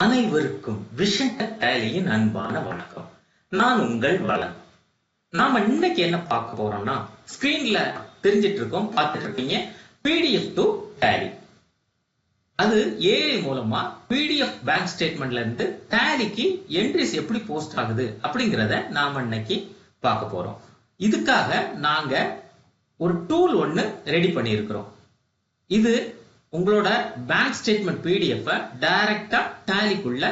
அனைவருக்கும் விஷன் டேலியின் அன்பான வணக்கம். நான் உங்கள் வளன். நாம இன்னைக்கு என்ன பார்க்க போறோம்னா, ஸ்கிரீன்ல தெரிஞ்சிட்டு இருக்கோம், பார்த்துட்டு இருக்கீங்க, PDF to Tally. அது AI மூலமா PDF பேங்க் ஸ்டேட்மெண்ட்ல இருந்து டேலிக்கு என்ட்ரிஸ் எப்படி போஸ்ட் ஆகுது அப்படிங்கறத நாம இன்னைக்கு பார்க்க போறோம். இதுக்காக நாங்க ஒரு டூல் ஒன்னு ரெடி பண்ணியிருக்கிறோம். இது உங்களோட பேங்க் ஸ்டேட்மெண்ட் PDF டைரக்டா டேலிக்குள்ள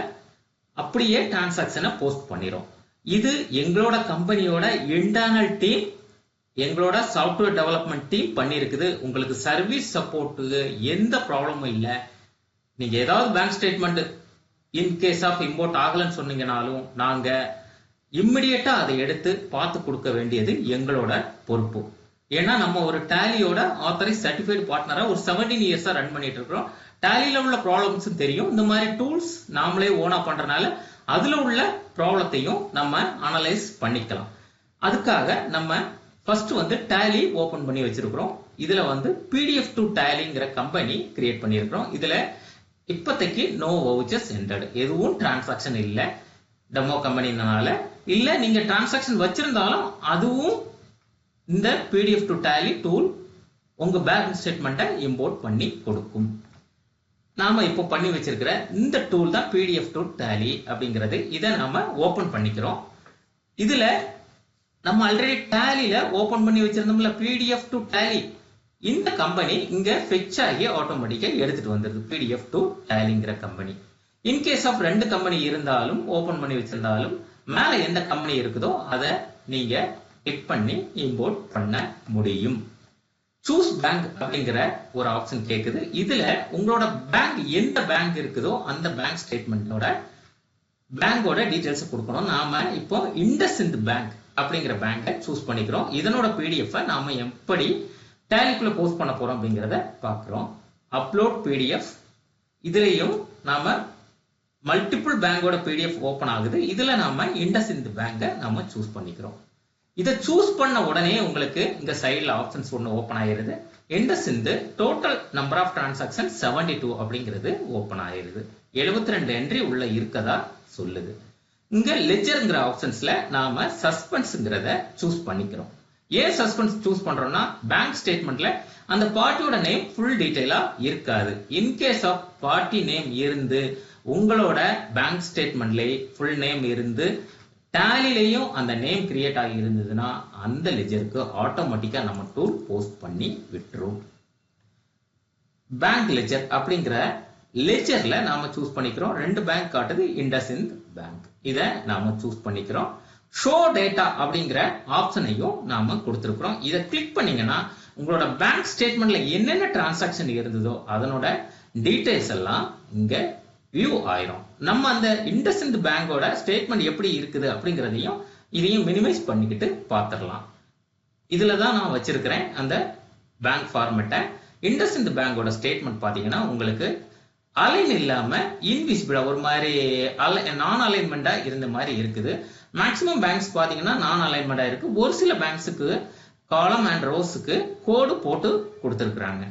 அப்படியே டிரான்சாக்ஷனை போஸ்ட் பண்ணிரும். இது எங்களோட கம்பெனியோட இன்டர்னல் டீம், எங்களோட சாஃப்ட்வேர் டெவலப்மெண்ட் டீம் பண்ணிருக்குது. உங்களுக்கு சர்வீஸ் சப்போர்ட்டுக்கு எந்த ப்ராப்ளமும் இல்லை. நீங்க ஏதாவது bank statement in case of import ஆகலன்னு சொன்னீங்கனாலும் நாங்க இம்மிடியட்டா அதை எடுத்து பார்த்து கொடுக்க வேண்டியது எங்களோட பொறுப்பு. ஏன்னா நம்ம ஒரு டேலியோட ஆத்தரைஸ் சர்டிஃபைடு பார்ட்னரா ஒரு 17 இயர்ஸா ரன் பண்ணிட்டு இருக்கிறோம். டேலியில உள்ள ப்ராப்ளம்ஸ் தெரியும். இந்த மாதிரி டூல்ஸ் நாமளே ஓனா பண்றதுனால அதுல உள்ள ப்ராப்ளத்தையும் நம்ம அனலைஸ் பண்ணிக்கலாம். அதுக்காக நம்ம ஃபர்ஸ்ட் டேலி ஓபன் பண்ணி வச்சிருக்கிறோம். இதுல PDF to Tallyங்கிற கம்பெனி கிரியேட் பண்ணியிருக்கிறோம். இதுல இப்போதைக்கு நோ வவுச்சர்ஸ் என்டர்டு, எதுவும் டிரான்சாக்ஷன் இல்ல. டெமோ கம்பெனினால இல்ல, நீங்க டிரான்சாக்ஷன் வச்சிருந்தாலும் அதுவும் இந்த PDF to Tally டூல் உங்க பேங்க் ஸ்டேட்மெண்ட்டை இம்போர்ட் பண்ணி கொடுக்கும். நாம இப்போ பண்ணி வச்சிருக்கிற இந்த டூல் தான் PDF to Tally அப்படிங்கிறது. இதை நாம ஓபன் பண்ணிக்கிறோம். இதுல நம்ம ஆல்ரெடி டேலியில ஓபன் பண்ணி வச்சிருந்தோம்ல PDF to Tally, இந்த கம்பெனி இங்க ஃபெட்ச் ஆகி ஆட்டோமேட்டிக்கா எடுத்துட்டு வந்துருது. PDF to Tallyங்கிற கம்பெனி. இன்கேஸ் ஆஃப் ரெண்டு கம்பெனி இருந்தாலும் ஓபன் பண்ணி வச்சிருந்தாலும் மேல எந்த கம்பெனி இருக்குதோ அதை நீங்க கிளிக் பண்ணி இம்போர்ட் பண்ண முடியும். சூஸ் பேங்க் அப்படிங்கிற ஒரு ஆப்ஷன் கேக்குது. இதுல உங்களோட பேங்க் எந்த பேங்க் இருக்குதோ அந்த பேங்க் ஸ்டேட்மெண்டோட பேங்கோட டீடைல்ஸ் கொடுக்கணும். நாம இப்போ இண்டஸ்இண்ட் பேங்க் அப்படிங்கிற பேங்கை சூஸ் பண்ணிக்கிறோம். இதனோட PDF நாம எப்படி டேலிக்குள்ள போஸ்ட் பண்ண போறோம் அப்படிங்கறத பாக்குறோம். Upload PDF. இதுலயும் நாம மல்டிபிள் பேங்கோட PDF ஓபன் ஆகுது. இதுல நாம இண்டஸ்இண்ட் பேங்கை நாம சூஸ் பண்ணிக்கிறோம். இதை சூஸ் பண்ண உடனே உங்களுக்கு இங்க சைடுல ஆப்ஷன்ஸ் ஒன்னு ஓபன் ஆயிருது. IndusInd total number of transaction 72 அப்படிங்கிறது ஓபன் ஆயிருது. 72 என்ட்ரி உள்ள இருக்கதா சொல்லுது. இங்க லெட்ஜர்ங்கிற ஆப்ஷன்ஸ்ல நாம சஸ்பென்ஸ்ங்கிறத சூஸ் பண்ணிக்கிறோம். ஏன் சஸ்பென்ஸ் சூஸ் பண்றோம்னா, பேங்க் ஸ்டேட்மெண்ட்ல அந்த பார்ட்டியோட நேம் ஃபுல் டீடைலா இருக்காது. இன்கேஸ் ஆஃப் பார்ட்டி நேம் இருந்து உங்களோட பேங்க் ஸ்டேட்மெண்ட்ல ஃபுல் நேம் இருந்து டேலிலையும் அந்த நேம் கிரியேட் ஆகி இருந்ததுன்னா அந்த லெஜருக்கு ஆட்டோமேட்டிக்கா நம்ம டூல் போஸ்ட் பண்ணி விட்டுரும். பேங்க் லெஜர் அப்படிங்கிற லெஜர்ல நாம சூஸ் பண்ணிக்கிறோம். ரெண்டு பேங்க் காட்டுது, இண்டஸ்இண்ட் பேங்க். இதை நாம சூஸ் பண்ணிக்கிறோம். ஷோ டேட்டா அப்படிங்கிற ஆப்ஷனையும் நாம கொடுத்திருக்கிறோம். இதை கிளிக் பண்ணீங்கன்னா உங்களோட பேங்க் ஸ்டேட்மெண்ட்ல என்னென்ன டிரான்சாக்ஷன் இருந்ததோ அதனோட டீடைல்ஸ் எல்லாம் இங்க வியூ ஆயிரும். நம்ம அந்த இண்டஸ்இண்ட் பேங்கோட ஸ்டேட்மெண்ட் எப்படி இருக்குது அப்படிங்கறதையும் இதையும் மினிமைஸ் பண்ணிக்கிட்டு பார்த்துடலாம். இதுலதான் நான் வச்சிருக்கிறேன் அந்த பேங்க் ஃபார்மேட்டை. இண்டஸ்இண்ட் பேங்கோட ஸ்டேட்மெண்ட் பாத்தீங்கன்னா உங்களுக்கு அலைன் இல்லாம இன்விசிபிளா ஒரு மாதிரி நான் அலைன்மெண்டா இருந்த மாதிரி இருக்குது. மேக்சிமம் பேங்க்ஸ் பாத்தீங்கன்னா நான் அலைன்மெண்டா இருக்கு. ஒரு சில பேங்க்ஸுக்கு காலம் அண்ட் ரோஸுக்கு கோடு போட்டு கொடுத்திருக்கிறாங்க.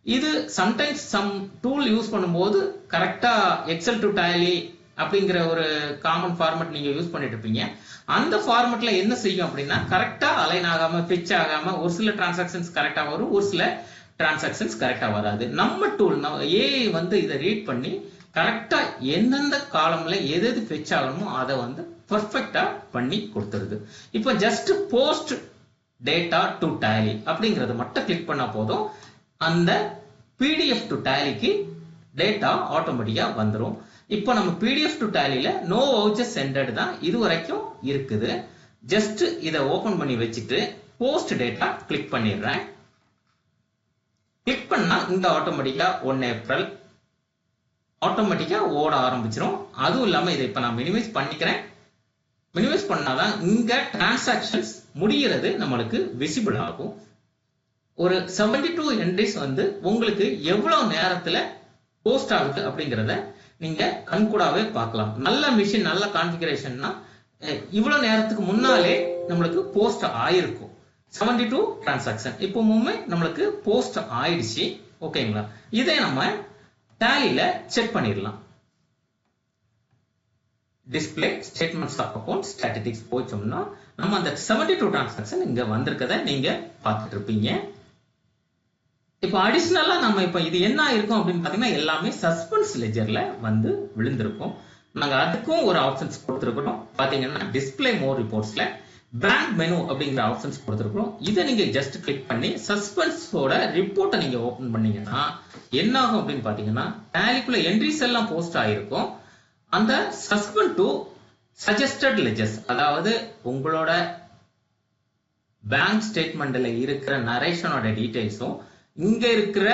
இது சம்டைம்ஸ் சம் டூல் யூஸ் பண்ணும்போது கரெக்டா எக்ஸல் டு டேலி அப்படிங்கிற ஒரு காமன் ஃபார்மேட் நீங்க யூஸ் பண்ணிட்டு இருப்பீங்க. அந்த ஃபார்மேட்ல என்ன செய்யும் அப்படின்னா, கரெக்டா அலைன் ஆகாம பிச் ஆகாம ஒரு சில டிரான்சாக்ஷன்ஸ் கரெக்டா வரும், ஒரு சில டிரான்சாக்ஷன்ஸ் கரெக்டா வராது. நம்ம டூல் AI இதை ரீட் பண்ணி கரெக்டா எந்தெந்த காலம்ல எது பிச் ஆகணுமோ அதை பெர்ஃபெக்டா பண்ணி கொடுத்துருது. இப்போ just post data to Tally அப்படிங்கறத மட்டும் கிளிக் பண்ணா போதும், அந்த PDF to Tallyக்கு டேட்டா ஆட்டோமேட்டிக்கா வந்துரும். இப்போ நம்ம PDF to Tallyல நோ வவுச்சர்ஸ் என்டர்டு தான் இது வரைக்கும் இருக்குது. ஜஸ்ட் இதை ஓபன் பண்ணி வச்சுட்டு போஸ்ட் டேட்டா கிளிக் பண்ணிடுறேன். கிளிக் பண்ணா இந்த ஆட்டோமேட்டிக்கா 1 ஏப்ரல் ஆட்டோமேட்டிக்கா ஓட ஆரம்பிச்சிடும். அதுவும் இல்லாம இதை இப்ப நான் மினிமைஸ் பண்ணிக்கிறேன். மினிமைஸ் பண்ணாதான் இங்க டிரான்சாக்ஷன்ஸ் முடிகிறது நம்மளுக்கு விசிபிள் ஆகும். ஒரு 72 என்ட்ரிஸ் உங்களுக்கு எவ்வளவு நேரத்துல போஸ்ட் ஆகுது அப்படிங்கறத நீங்க கண்கூடாவே பார்க்கலாம். நல்ல மிஷின், நல்ல கான்ஃபிகரேஷன்னா இவ்வளவு நேரத்துக்கு முன்னாலே நம்மளுக்கு போஸ்ட் ஆயிருக்கும். 72 டிரான்சாக்ஷன் இப்போ நம்மளுக்கு போஸ்ட் ஆயிடுச்சு. ஓகேங்களா? இதை நம்ம டேலியில செக் பண்ணிடலாம். Display statements of account statistics போச்சோம்னா நம்ம அந்த 72 டிரான்சாக்ஷன் இங்க வந்திருக்கதை நீங்க பார்த்துட்டு இருப்பீங்க. இப்போ அடிஷனலா நம்ம இப்போ இது என்ன இருக்கும் அப்படின்னு பாத்தீங்கன்னா எல்லாமே சஸ்பென்ஸ் லெஜர்ல வந்து விழுந்திருக்கும். நாங்க அதுக்கும் ஒரு ஆப்ஷன்ஸ் கொடுத்துருக்கோம். பாத்தீங்கன்னா டிஸ்பிளே மோர் ரிப்போர்ட்ஸ்ல பேங்க் மெனு அப்படிங்கிற ஆப்ஷன்ஸ் கொடுத்துருக்கோம். இதை நீங்க ஜஸ்ட் கிளிக் பண்ணி சஸ்பென்ஸோட ரிப்போர்ட்டை நீங்க ஓபன் பண்ணீங்கன்னா என்ன ஆகும் அப்படின்னு பாத்தீங்கன்னா டேலிக்குள்ள என்ட்ரிஸ் எல்லாம் போஸ்ட் ஆயிருக்கும். அந்த சஸ்பெண்ட் டு சஜஸ்டட் லெஜர்ஸ், அதாவது உங்களோட பேங்க் ஸ்டேட்மெண்ட்ல இருக்கிற நரேஷனோட டீடைல்ஸும் இங்க இருக்கிற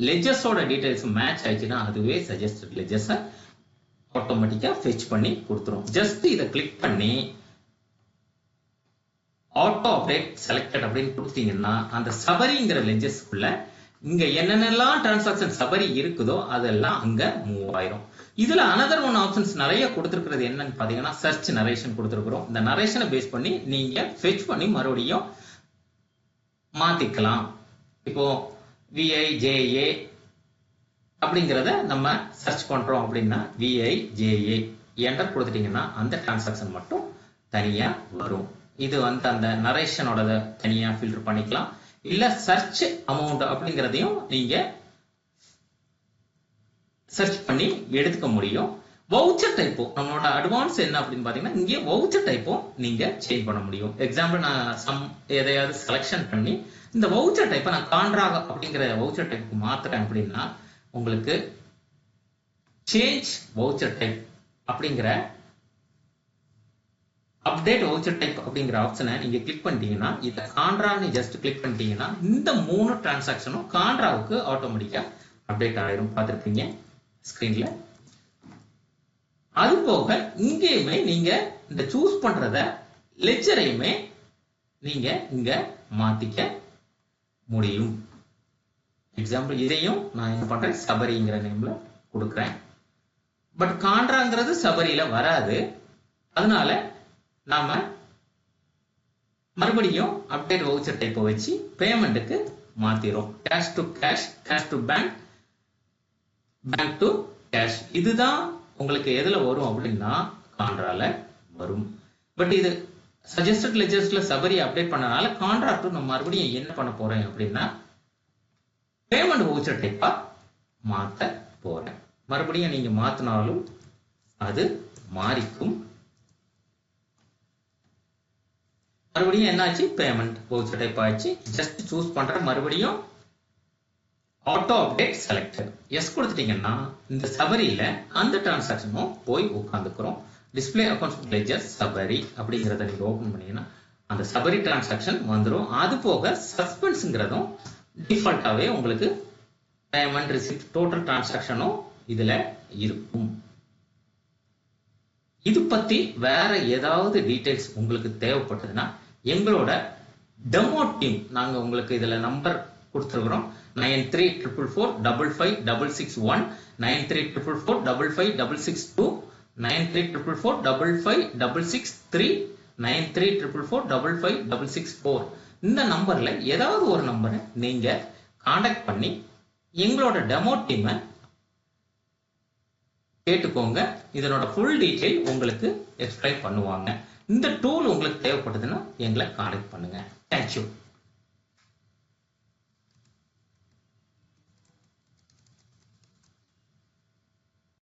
லெஜர்ஸோட டீடைல்ஸும் மேட்ச் ஆயிடுச்சுன்னா அதுவே சஜஸ்டட் லெஜர்ஸ் ஆட்டோமேட்டிக்கா ஃபெச் பண்ணி கொடுத்துரும். ஜஸ்ட் இதை கிளிக் பண்ணி ஆட்டோ அப்டேட் செலக்டட் அப்படின்னு கொடுத்தீங்கன்னா அந்த சபரிங்கிற லெஜர்ஸ்க்குள்ள இங்க என்னென்னலாம் டிரான்சாக்ஷன் சபரி இருக்குதோ அதெல்லாம் அங்க மூவ் ஆயிரும். இதுல அனதர் ஒன் ஆப்ஷன்ஸ் நிறைய கொடுத்திருக்கிறது என்னன்னு பாத்தீங்கன்னா சர்ச் நரேஷன் கொடுத்திருக்கிறோம். இந்த நரேஷனை பேஸ் பண்ணி நீங்க ஃபெச் பண்ணி மறுபடியும் மாத்திக்கலாம். இப்போ VIJA அப்படிங்கறத நம்ம சர்ச் பண்றோம் அப்படின்னா VIJA என்டர் கொடுத்துட்டீங்கன்னா அந்த டிரான்சாக்ஷன் மட்டும் தனியா வரும். இது வந்து அந்த நரேஷனோட தனியா ஃபில்டர் பண்ணிக்கலாம். இல்ல சர்ச் அமௌண்ட் அப்படிங்கறதையும் நீங்க சர்ச் பண்ணி எடுத்துக்க முடியும். வவுச்சர் டைப்பும் நம்மளோட அட்வான்ஸ் என்ன அப்படின்னு பாத்தீங்கன்னா இங்கே வவுச்சர் டைப்பும் நீங்க சேஞ்ச் பண்ண முடியும். எக்ஸாம்பிள் நான் எதையாவது செலக்ஷன் பண்ணி இந்த வவுச்சர் டைப்பை நான் கான்ட்ராக அப்படிங்கிற வவுச்சர் டைப்புக்கு மாத்துறேன் அப்படின்னா உங்களுக்கு சேஞ்ச் வவுச்சர் டைப் அப்படிங்கிற அப்டேட் வவுச்சர் டைப் அப்படிங்கிற ஆப்ஷனை நீங்க கிளிக் பண்ணிட்டீங்கன்னா இதை கான்ட்ரான்னு ஜஸ்ட் கிளிக் பண்ணிட்டீங்கன்னா இந்த 3 டிரான்சாக்ஷனும் கான்ட்ராவுக்கு ஆட்டோமேட்டிக்கா அப்டேட் ஆயிரும். பார்த்திருப்பீங்க ஸ்கிரீன்ல. அது போக இங்கேயுமே நீங்க இந்த சூஸ் பண்றத லெட்ஜரையுமே நீங்க இங்க மாத்திக்க முடியும். எக்ஸாம்பிள் இதையும் நான் என்ன பண்றேன் சபரிங்கிற நேம்ல கொடுக்கிறேன். பட் கான்ட்ராங்கிறது சபரியில வராது. அதனால நாம மறுபடியும் அப்டேட் வவுச்சர் டைப்பை வச்சு பேமெண்ட்டுக்கு மாத்திரும். Cash to cash, cash to bank, bank to cash. இதுதான் உங்களுக்கு எதுல வரும் அப்படின்னா கான்ட்ரால வரும். பட் இது சஜஸ்டட் லெஜர்ஸ்ல சபரி அப்டேட் பண்ணனால கான்ட்ரா டு நம்ம மறுபடியும் என்ன பண்ண போறேன் அப்படின்னா பேமெண்ட் வவுச்சர் டைப்பா மாத்த போறேன். மறுபடியும் நீங்க மாத்தினாலும் அது மாறிக்கும். மறுபடியும் என்னாச்சு பேமெண்ட் வவுச்சர் டைப் ஆயிடுச்சு. ஜஸ்ட் சூஸ் பண்ற மறுபடியும் ஆட்டோ அப்டேட் செலக்டட் எஸ் கொடுத்துட்டீங்கன்னா இந்த சபரியில அந்த டிரான்சாக்ஷனும் போய் உட்காந்துக்கிறோம். டிஸ்பிளே அக்கவுண்ட்ஸ் லெட்ஜர் சபரி அப்படிங்கறத நீங்க ஓபன் பண்ணீங்கன்னா அந்த சபரி டிரான்சாக்ஷன் வந்துடும். அது போக சஸ்பென்ஸ்ங்கிறதும் டிஃபால்ட்டாவே உங்களுக்கு பேமெண்ட் ரிசிப்ட் டோட்டல் டிரான்சாக்ஷனும் இதுல இருக்கும். இது பத்தி வேற ஏதாவது டீடைல்ஸ் உங்களுக்கு தேவைப்பட்டதுன்னா எங்களோட டெமோ டீம் நாங்க உங்களுக்கு இதுல நம்பர் கொடுத்துருக்கிறோம். 9344455661, 9344555662, 9344555663, 9344555664. இந்த நம்பர்ல ஏதாவது ஒரு நம்பரை நீங்க கான்டாக்ட் பண்ணி எங்களோட டெமோ டீமை கேட்டுக்கோங்க. இதனோட ஃபுல் டீடைல் உங்களுக்கு எக்ஸ்பிளைன் பண்ணுவாங்க. இந்த டூல் உங்களுக்கு தேவைப்படுதுன்னா எங்களை கான்டாக்ட் பண்ணுங்க. தேங்க்யூ.